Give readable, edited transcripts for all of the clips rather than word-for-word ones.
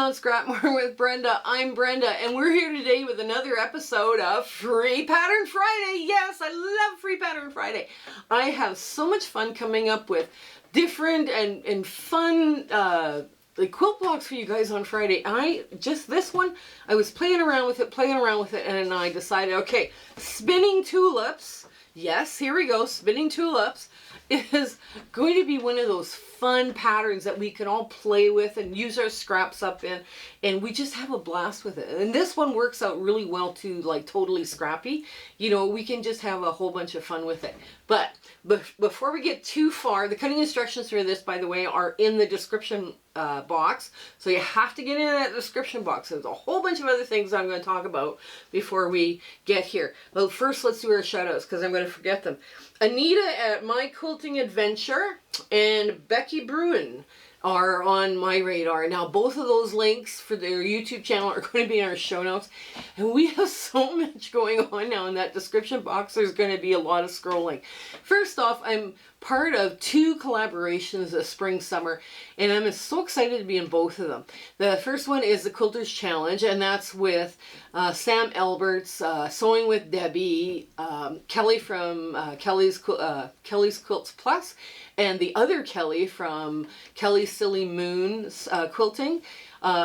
on Scrapmore with Brenda. I'm Brenda, and we're here today with another episode of Free Pattern Friday. Yes, I love Free Pattern Friday. I have so much fun coming up with different and fun like quilt blocks for you guys on Friday. This one, I was playing around with it, and then I decided, okay, Spinning Tulips. Yes, here we go. Spinning Tulips is going to be one of those fun patterns that we can all play with and use our scraps up in, and we just have a blast with it. And this one works out really well too, like totally scrappy. You know, we can just have a whole bunch of fun with it. But before we get too far, the cutting instructions for this, by the way, are in the description box. So you have to get into that description box. There's a whole bunch of other things I'm going to talk about before we get here. But first, let's do our shout outs because I'm going to forget them. Anita at My Quilting Adventure and Becky Bruin are on my radar. Now, both of those links for their YouTube channel are going to be in our show notes. And we have so much going on now in that description box. There's going to be a lot of scrolling. First off, I'm part of 2 collaborations this spring, summer, and I'm so excited to be in both of them. The first one is the Quilters Challenge, and that's with Sam Alberts, Sewing with Debbie, Kelly from Kelly's Quilts Plus, and the other Kelly from Kelly's Silly Moons Quilting,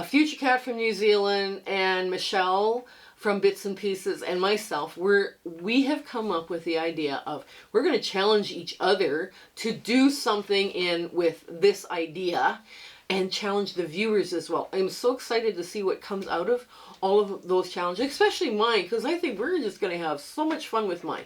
Future Cat from New Zealand, and Michelle from Bits and Pieces, and myself. We have come up with the idea of we're going to challenge each other to do something with this idea and challenge the viewers as well. I'm so excited to see what comes out of all of those challenges, especially mine, because I think we're just going to have so much fun with mine.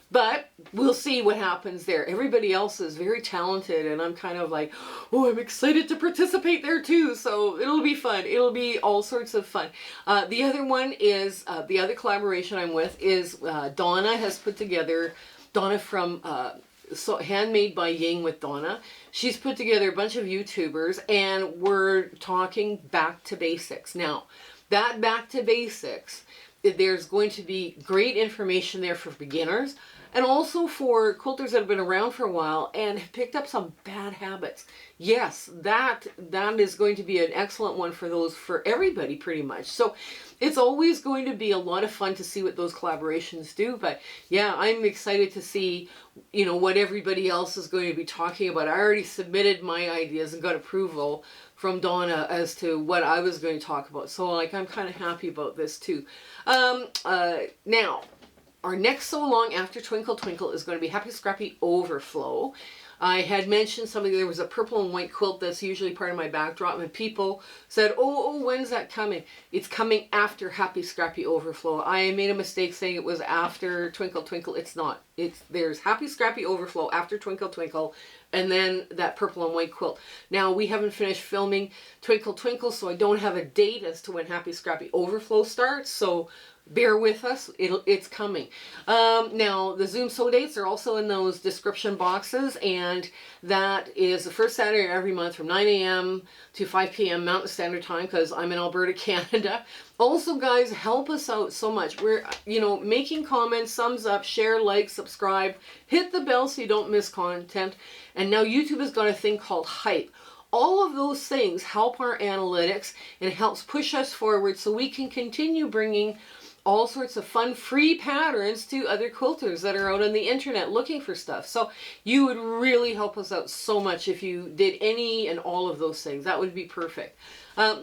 But we'll see what happens there. Everybody else is very talented, and I'm kind of like, oh, I'm excited to participate there too. So it'll be fun. It'll be all sorts of fun. The other one is, the other collaboration I'm with is Donna has put together, Donna from Handmade by Ying with Donna. She's put together a bunch of YouTubers, and we're talking back to basics. Now, that back to basics, there's going to be great information there for beginners and also for quilters that have been around for a while and have picked up some bad habits. Yes, that is going to be an excellent one for those, for everybody pretty much. So it's always going to be a lot of fun to see what those collaborations do. But yeah, I'm excited to see, you know, what everybody else is going to be talking about. I already submitted my ideas and got approval from Donna as to what I was going to talk about. So like, I'm kind of happy about this too. Now, our next So Long After Twinkle Twinkle is going to be Happy Scrappy Overflow. I had mentioned something, there was a purple and white quilt that's usually part of my backdrop, and people said, oh, when's that coming? It's coming after Happy Scrappy Overflow. I made a mistake saying it was after Twinkle Twinkle. It's not. There's Happy Scrappy Overflow after Twinkle Twinkle, and then that purple and white quilt. Now, we haven't finished filming Twinkle Twinkle, so I don't have a date as to when Happy Scrappy Overflow starts, so bear with us, it's coming. Now, the Zoom Sew dates are also in those description boxes, and that is the first Saturday of every month from 9 a.m. to 5 p.m. Mountain Standard Time, because I'm in Alberta, Canada. Also, guys, help us out so much. We're, you know, making comments, thumbs up, share, like, subscribe, hit the bell so you don't miss content. And now YouTube has got a thing called Hype. All of those things help our analytics and helps push us forward so we can continue bringing all sorts of fun free patterns to other quilters that are out on the internet looking for stuff. So you would really help us out so much if you did any and all of those things. That would be perfect.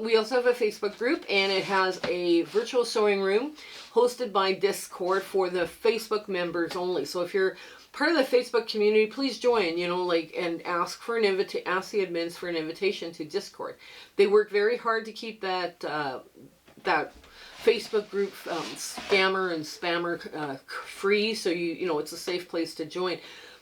We also have a Facebook group, and it has a virtual sewing room hosted by Discord for the Facebook members only. So if you're part of the Facebook community, please join, you know, like, and ask the admins for an invitation to Discord. They work very hard to keep that Facebook group scammer and spammer free, so you know, it's a safe place to join.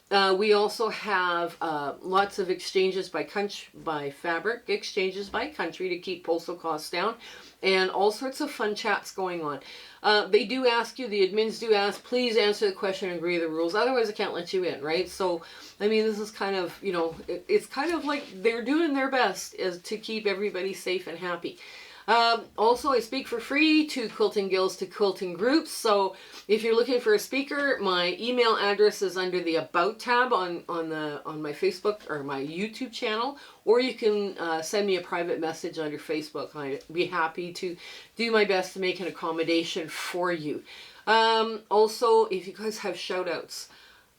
We also have lots of exchanges by fabric, exchanges by country to keep postal costs down, and all sorts of fun chats going on. They do ask you, the admins do ask, please answer the question and agree to the rules, otherwise I can't let you in, right? So, I mean, this is kind of, you know, it's kind of like they're doing their best to keep everybody safe and happy. Also, I speak for free to quilting guilds, to quilting groups. So if you're looking for a speaker, my email address is under the About tab on my Facebook or my YouTube channel, or you can send me a private message under Facebook. I'd be happy to do my best to make an accommodation for you. Also, if you guys have shout outs.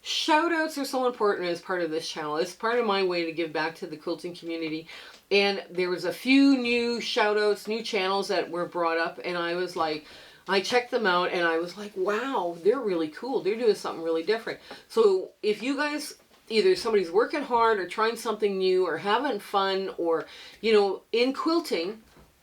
Shout outs are so important as part of this channel. It's part of my way to give back to the quilting community. And there was a few new shout outs, new channels that were brought up, and I was like, I checked them out and I was like, wow, they're really cool. They're doing something really different. So if you guys, either somebody's working hard or trying something new or having fun or, you know, in quilting,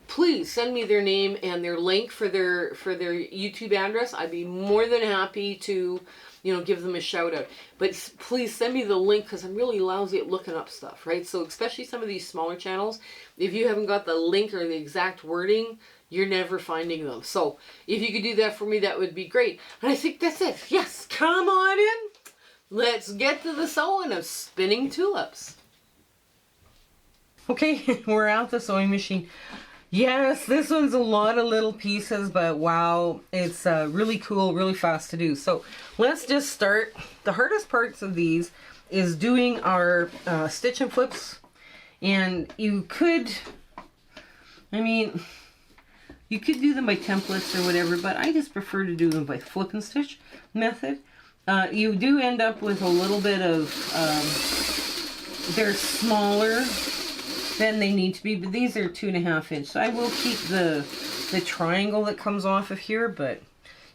please send me their name and their link for their YouTube address. I'd be more than happy to, you know, give them a shout out. But please send me the link, because I'm really lousy at looking up stuff, right? So especially some of these smaller channels, if you haven't got the link or the exact wording, you're never finding them. So if you could do that for me, that would be great. And I think that's it. Yes, come on in. Let's get to the sewing of Spinning Tulips. Okay, we're out the sewing machine. Yes, this one's a lot of little pieces, but wow, it's really cool, really fast to do. So let's just start. The hardest parts of these is doing our stitch and flips. And you could, I mean, you could do them by templates or whatever, but I just prefer to do them by flip and stitch method. You do end up with a little bit of, they're smaller than they need to be, but these are 2.5 inch. So I will keep the triangle that comes off of here, but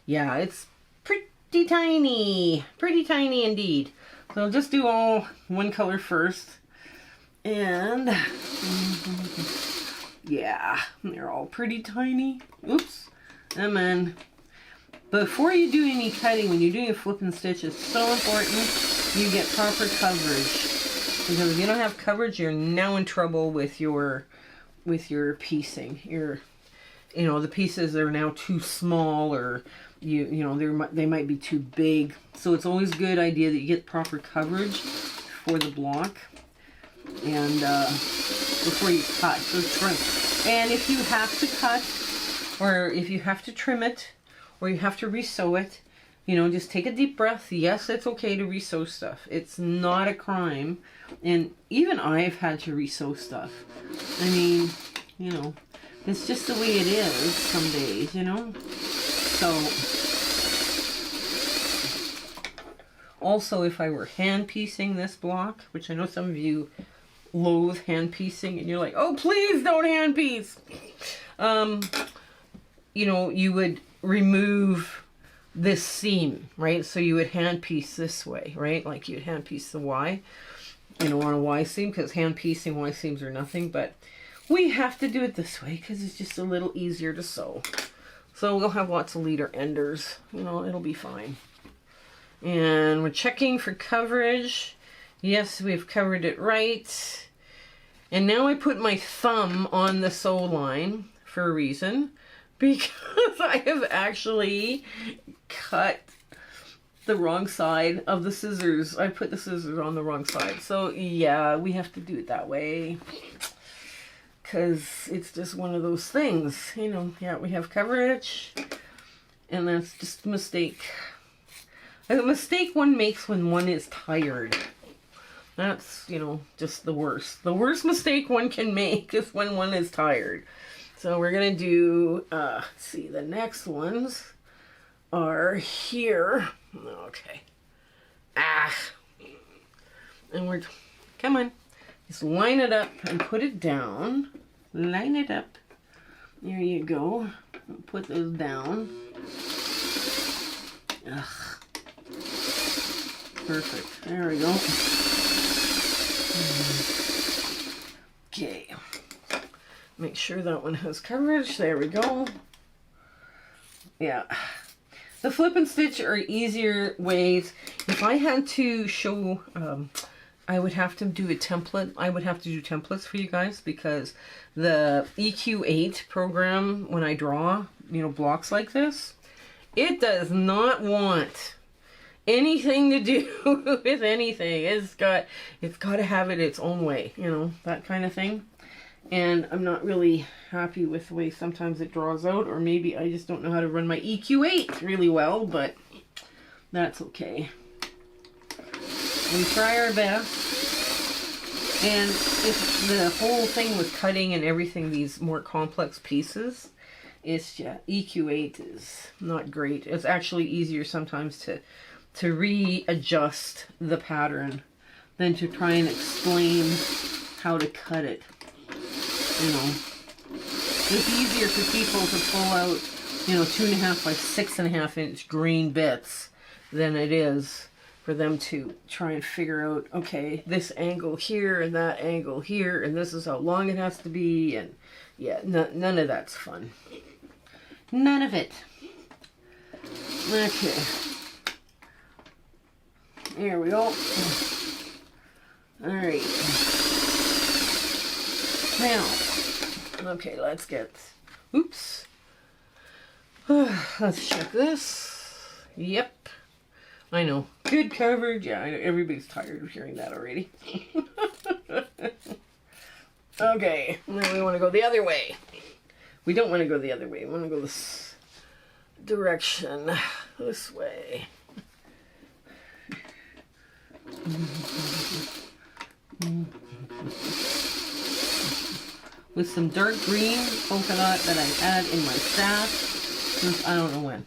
yeah, it's pretty tiny indeed. So I'll just do all one color first, and yeah, they're all pretty tiny. Oops, and then before you do any cutting, when you're doing a flip and stitch, it's so important you get proper coverage. Because if you don't have coverage, you're now in trouble with your piecing. You know, the pieces are now too small, or you know they might be too big. So it's always a good idea that you get proper coverage for the block, and before you cut, so trim. And if you have to cut, or if you have to trim it, or you have to resew it, you know, just take a deep breath. Yes, it's okay to resew stuff. It's not a crime. And even I've had to resew stuff. I mean, you know, it's just the way it is some days, you know. So, also, if I were hand piecing this block, which I know some of you loathe hand piecing, and you're like, oh, please don't hand piece. You know, you would remove this seam, right? So you would hand piece this way, right? Like you'd hand piece the Y, you know, on a Y seam, because hand piecing Y seams are nothing, but we have to do it this way because it's just a little easier to sew. So we'll have lots of leader enders, you know, it'll be fine. And we're checking for coverage. Yes, we've covered it right. And now I put my thumb on the sew line for a reason, because I have actually cut the wrong side of the scissors. I put the scissors on the wrong side. So yeah, we have to do it that way, because it's just one of those things, you know. Yeah, we have coverage, and that's just a mistake. A mistake one makes when one is tired. That's, you know, just the worst. The worst mistake one can make is when one is tired. So we're going to do, let's see, the next ones are here. Okay. And we're, come on, just line it up and put it down. Line it up. There you go. Put those down. Ugh. Perfect. There we go. Okay. Make sure that one has coverage. There we go. Yeah. The flip and stitch are easier ways. If I had to show, I would have to do a template. I would have to do templates for you guys, because the EQ8 program, when I draw, you know, blocks like this, it does not want anything to do with anything. It's got to have it its own way, you know, that kind of thing. And I'm not really happy with the way sometimes it draws out, or maybe I just don't know how to run my EQ8 really well, but that's okay. We try our best. And if the whole thing with cutting and everything, these more complex pieces, it's, yeah, EQ8 is not great. It's actually easier sometimes to readjust the pattern than to try and explain how to cut it. You know, it's easier for people to pull out, 2.5 by 6.5 inch green bits than it is for them to try and figure out, okay, this angle here and that angle here, and this is how long it has to be, and yeah, none of that's fun. None of it. Okay. There we go. Alright. Now, okay, let's get, oops. Let's check this. Yep. I know. Good coverage. Yeah, everybody's tired of hearing that already. Okay, now we want to go the other way. We don't want to go the other way. We want to go this direction. This way. With some dark green polka dot that I had in my stash since I don't know when.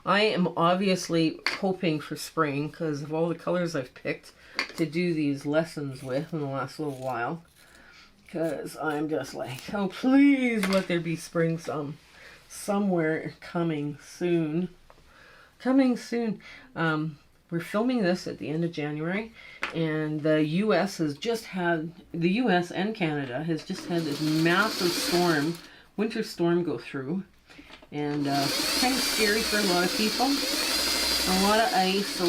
I am obviously hoping for spring because of all the colors I've picked to do these lessons with in the last little while. Because I'm just like, oh please let there be spring somewhere coming soon. Coming soon. We're filming this at the end of January, and the U.S. has just had, the U.S. and Canada has just had this massive storm, winter storm go through, and kind of scary for a lot of people. A lot of ice,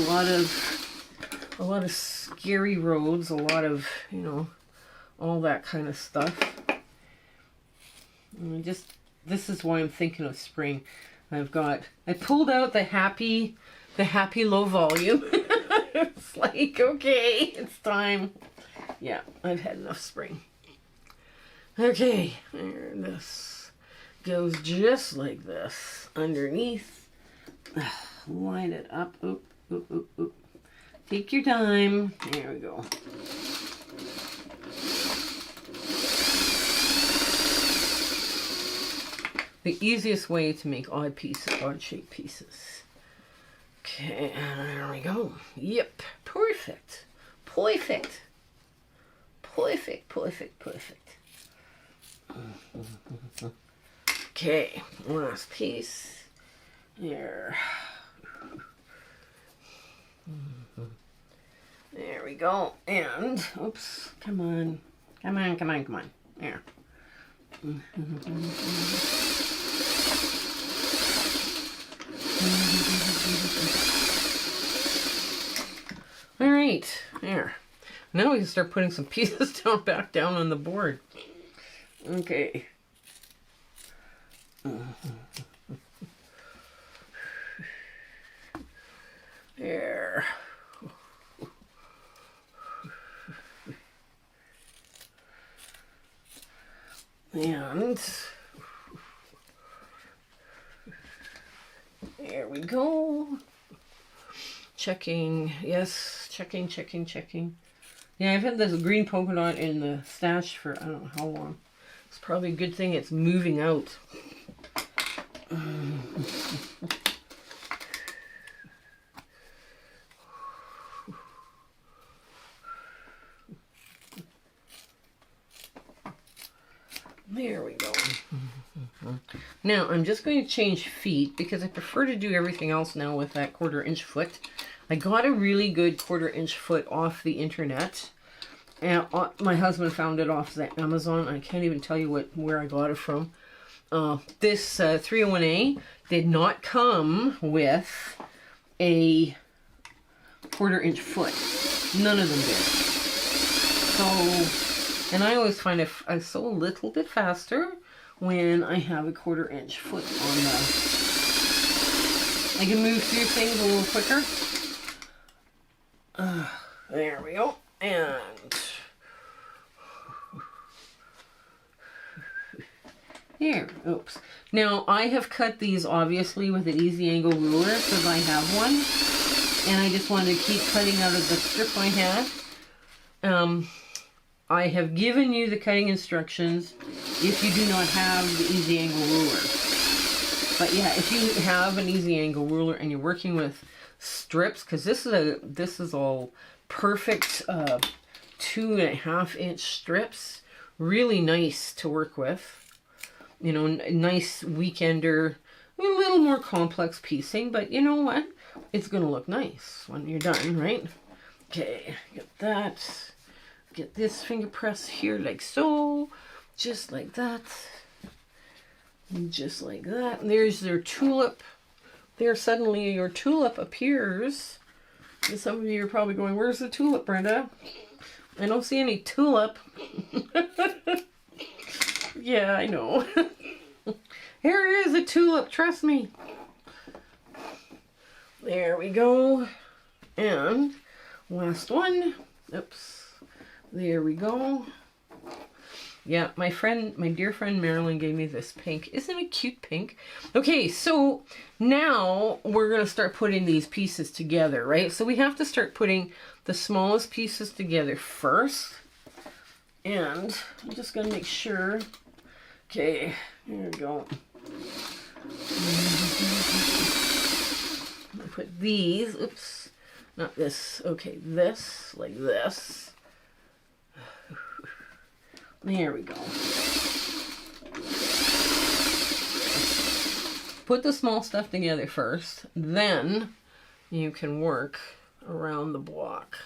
a lot of scary roads, a lot of, all that kind of stuff. And this is why I'm thinking of spring. I pulled out the happy low volume. It's like, okay, it's time. Yeah, I've had enough spring. Okay, there, this goes just like this. Underneath, line it up. Oop, oop, oop, oop. Take your time. There we go. The easiest way to make odd-shaped pieces. Okay, there we go. Yep, perfect. Perfect. Perfect, perfect, perfect. Okay, last piece. There. There we go. And, oops, come on. Come on, come on, come on. There. All right, there. Now we can start putting some pieces back down on the board. Okay. There. And there we go. Checking, yes, checking. Yeah, I've had this green polka dot in the stash for I don't know how long. It's probably a good thing it's moving out. There we go. Now I'm just going to change feet because I prefer to do everything else now with that 1/4 inch foot. I got a really good 1/4 inch foot off the internet. And my husband found it off the Amazon. I can't even tell you where I got it from. This 301A did not come with a 1/4 inch foot. None of them did. So, and I always find I sew a little bit faster when I have a 1/4 inch foot on I can move through things a little quicker. There we go. And Here, oops. Now, I have cut these obviously with an easy angle ruler because I have one. And I just wanted to keep cutting out of the strip I had. I have given you the cutting instructions if you do not have the easy angle ruler. But yeah, if you have an easy angle ruler and you're working with strips, because this is all perfect 2.5 inch strips, really nice to work with. You know, nice weekender, a little more complex piecing, but you know what? It's going to look nice when you're done, right? Okay, get that. Get this finger press here like so. Just like that. And just like that. And there's their tulip. There suddenly your tulip appears. And some of you are probably going, where's the tulip, Brenda? I don't see any tulip. Yeah, I know. Here is a tulip, trust me. There we go. And last one. Oops. There we go. Yeah, my dear friend Marilyn gave me this pink. Isn't it cute pink? Okay, so now we're going to start putting these pieces together, right? So we have to start putting the smallest pieces together first. And I'm just going to make sure. Okay, here we go. I'm going to put these, oops, not this, okay, this, like this. There we go. Put the small stuff together first, then you can work around the block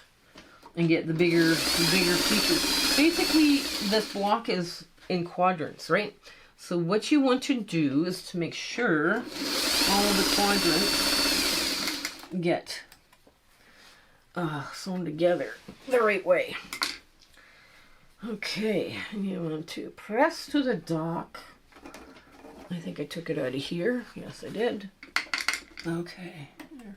and get the bigger pieces. Basically, this block is in quadrants, right? So what you want to do is to make sure all of the quadrants get sewn together the right way. Okay, and you want to press to the dock. I think I took it out of here. Yes, I did. Okay. There.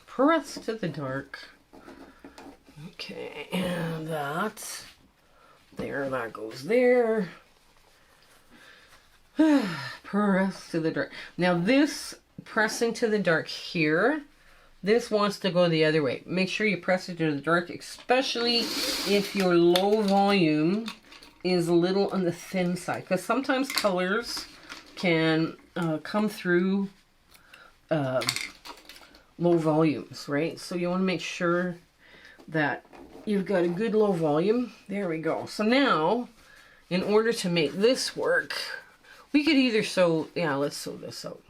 Press to the dark. Okay, and that. There, that goes there. Press to the dark. Now this pressing to the dark here, this wants to go the other way. Make sure you press it to the dark, especially if your low volume is a little on the thin side. Because sometimes colors can come through low volumes, right? So you want to make sure that you've got a good low volume. There we go. So now, in order to make this work, we could either sew, yeah, let's sew this out.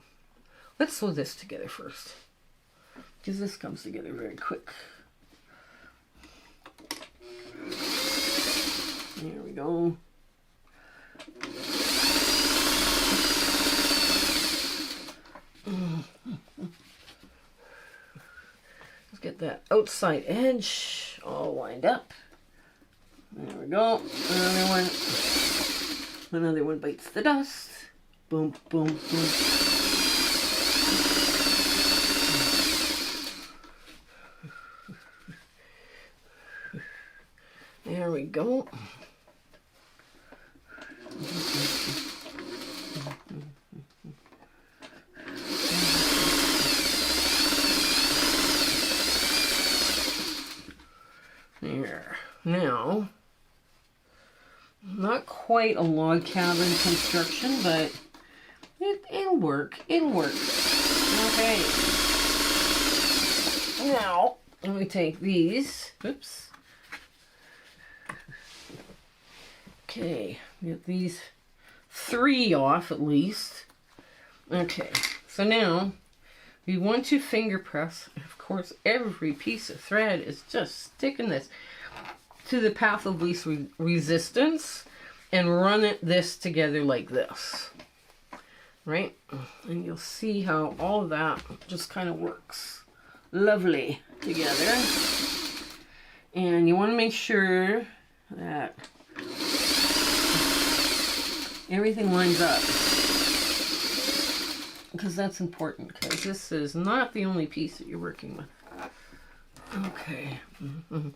Let's sew this together first, because this comes together very quick. There we go. Let's get that outside edge all lined up. There we go. Another one. Another one bites the dust. Boom, boom, boom. There we go. There. Now, not quite a log cabin construction, but it'll work. It'll work. Okay. Now, let me take these. Oops. Okay, get these 3 off at least. Okay, so now we want to finger press. Of course, every piece of thread is just sticking this to the path of least resistance and run this together like this. Right? And you'll see how all of that just kind of works lovely together. And you want to make sure that everything lines up, because that's important, because this is not the only piece that you're working with. Okay. And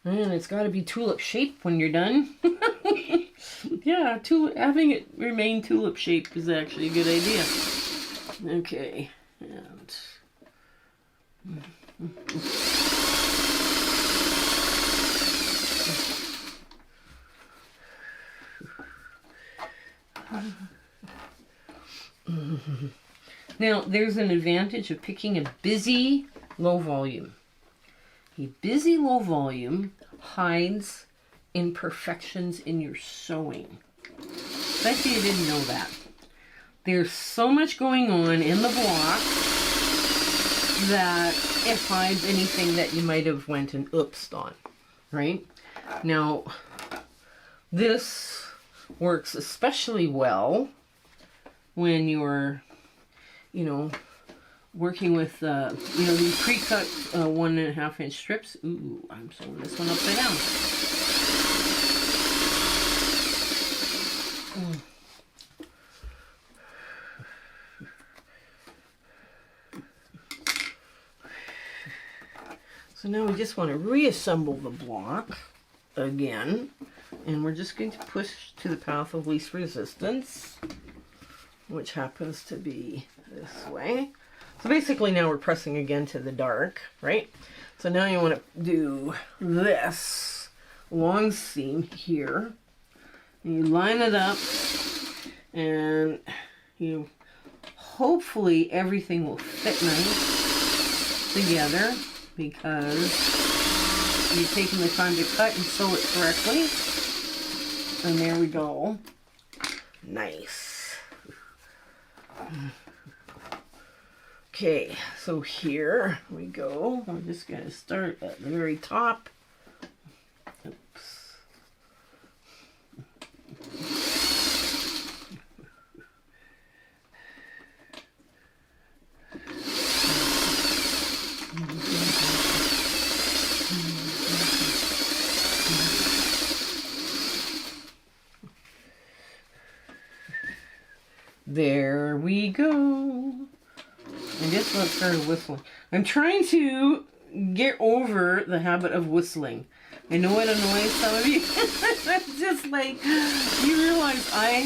it's got to be tulip shaped when you're done. Yeah, having it remain tulip shaped is actually a good idea. Okay, and now there's an advantage of picking a busy low volume. A busy low volume hides imperfections in your sewing. Bet you didn't know that. There's so much going on in the block that it hides anything that you might have went and oopsed on, right? Now, this works especially well when you're, working with, these pre-cut 1.5 inch strips. Ooh, I'm sewing this one upside down. So now we just want to reassemble the block again, and we're just going to push to the path of least resistance, which happens to be this way. So basically now we're pressing again to the dark, right? So now you want to do this long seam here, and you line it up, and hopefully everything will fit nice together, because you've taken the time to cut and sew it correctly. And there we go. Nice. Okay, so here we go. I'm just going to start at the very top. Oops. There we go. And just let's start whistling. I'm trying to get over the habit of whistling. I know it annoys some of you. It's just like, you realize I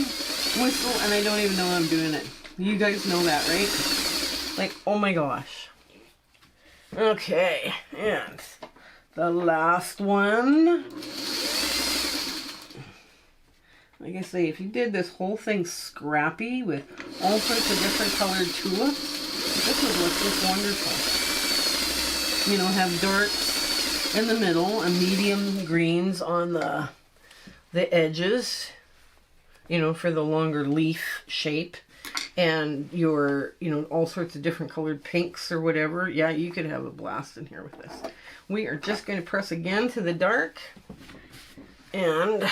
whistle and I don't even know I'm doing it. You guys know that, right? Like, oh my gosh. Okay, and the last one. Like I say, if you did this whole thing scrappy with all sorts of different colored tulips, this would look just wonderful. Have darks in the middle and medium greens on the edges, for the longer leaf shape. And your, all sorts of different colored pinks or whatever. Yeah, you could have a blast in here with this. We are just going to press again to the dark. And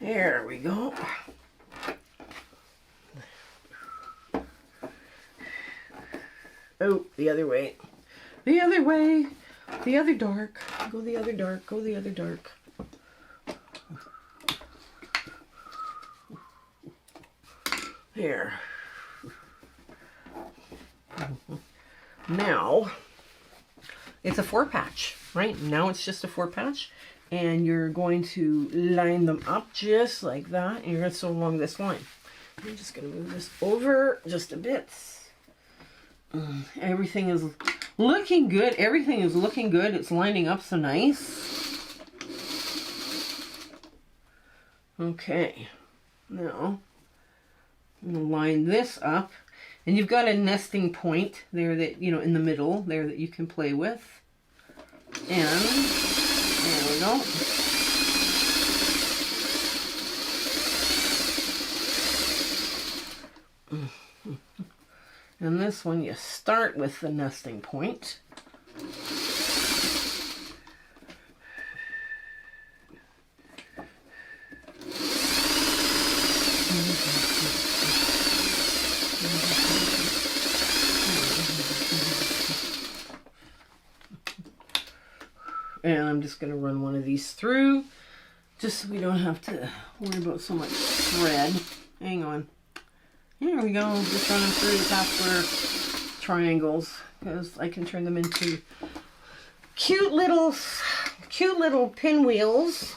there we go. Oh, the other way. The other way. The other dark. Go the other dark. Go the other dark. There. Now, it's a 4-patch, right? Now it's just a 4-patch. And you're going to line them up just like that. And you're going to sew along this line. I'm just going to move this over just a bit. Everything is looking good. Everything is looking good. It's lining up so nice. Okay. Now, I'm going to line this up. And you've got a nesting point there that, in the middle there that you can play with. And there we go. And this one, you start with the nesting point. And I'm just going to run one of these through, just so we don't have to worry about so much thread. Hang on. Here we go. Just run them through the top square triangles, because I can turn them into cute little pinwheels.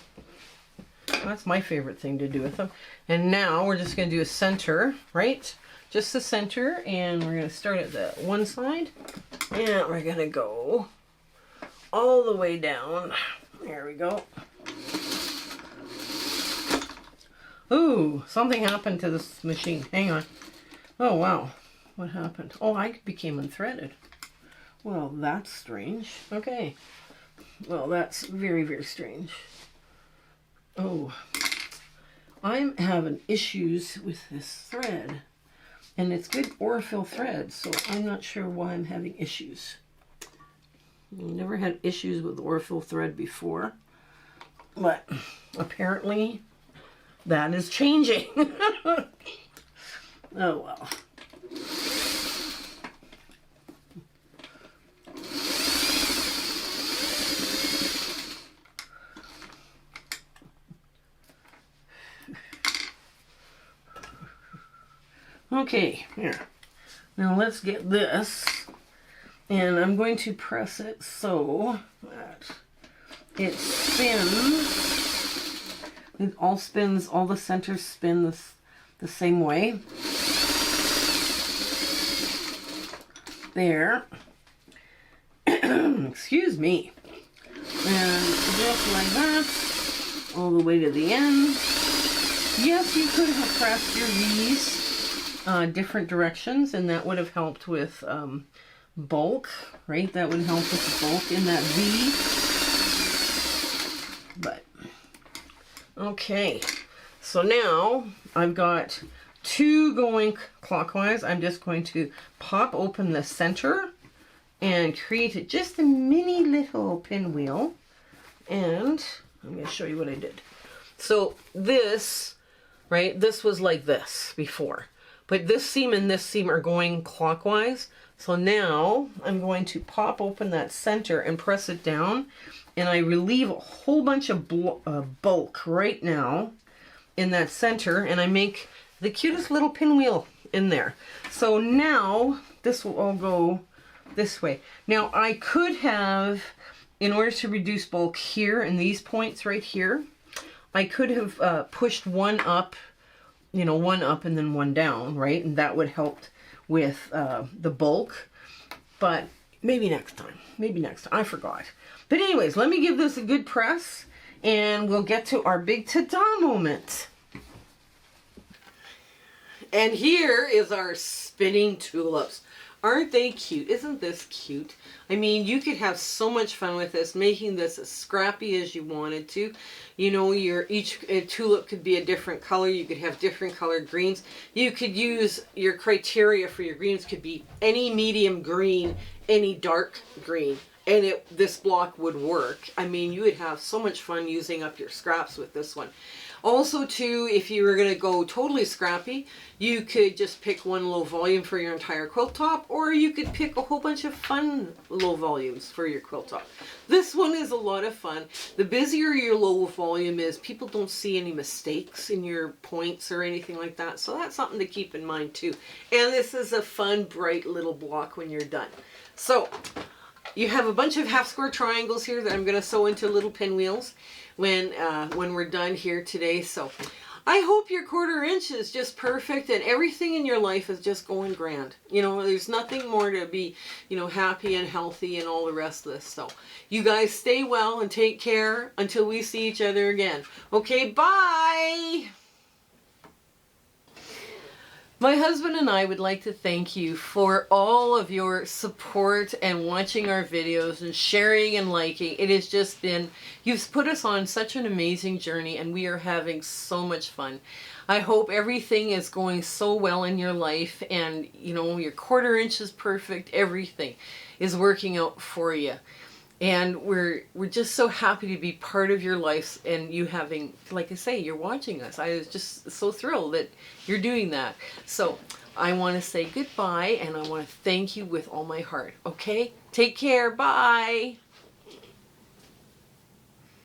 That's my favorite thing to do with them. And now we're just going to do a center, right? Just the center, and we're going to start at the one side, and we're going to go all the way down. There we go. Ooh, something happened to this machine. Hang on. Oh, wow. What happened? Oh, I became unthreaded. Well, that's strange. Okay. Well, that's very, very strange. Oh, I'm having issues with this thread. And it's good Orifil thread, so I'm not sure why I'm having issues. I've never had issues with Orifil thread before. But apparently that is changing. Oh, well. Okay, here. Now let's get this, and I'm going to press it so that it spins. It all spins, all the centers spin the same way. There. Excuse me. And just like that, all the way to the end. Yes, you could have pressed your V's different directions, and that would have helped with bulk, right? That would help with the bulk in that V. But, okay. So now I've got two going clockwise. I'm just going to pop open the center and create just a mini little pinwheel. And I'm going to show you what I did. So this, right, this was like this before. But this seam and this seam are going clockwise. So now I'm going to pop open that center and press it down. And I relieve a whole bunch of bulk right now in that center. And I make the cutest little pinwheel in there. So now this will all go this way. Now I could have, in order to reduce bulk here in these points right here, I could have pushed one up, you know, one up and then one down, right? And that would help with the bulk. But maybe next time. Maybe next time. I forgot. But anyways, let me give this a good press, and we'll get to our big ta-da moment. And here is our spinning tulips. Aren't they cute? Isn't this cute? I mean, you could have so much fun with this, making this as scrappy as you wanted to. You know, each tulip could be a different color. You could have different colored greens. You could use your criteria for your greens could be any medium green, any dark green, and this block would work. I mean, you would have so much fun using up your scraps with this one. Also, too, if you were going to go totally scrappy, you could just pick one low volume for your entire quilt top, or you could pick a whole bunch of fun low volumes for your quilt top. This one is a lot of fun. The busier your low volume is, people don't see any mistakes in your points or anything like that, so that's something to keep in mind, too. And this is a fun, bright little block when you're done. So, you have a bunch of half square triangles here that I'm going to sew into little pinwheels when we're done here today. So I hope your 1/4 inch is just perfect and everything in your life is just going grand. You know, there's nothing more to be, you know, happy and healthy and all the rest of this. So you guys stay well and take care until we see each other again. Okay, bye! My husband and I would like to thank you for all of your support and watching our videos and sharing and liking. It has just been, you've put us on such an amazing journey and we are having so much fun. I hope everything is going so well in your life and, you know, your 1/4 inch is perfect. Everything is working out for you. And we're just so happy to be part of your life and you having, like I say, you're watching us. I was just so thrilled that you're doing that. So I want to say goodbye and I want to thank you with all my heart. Okay? Take care. Bye.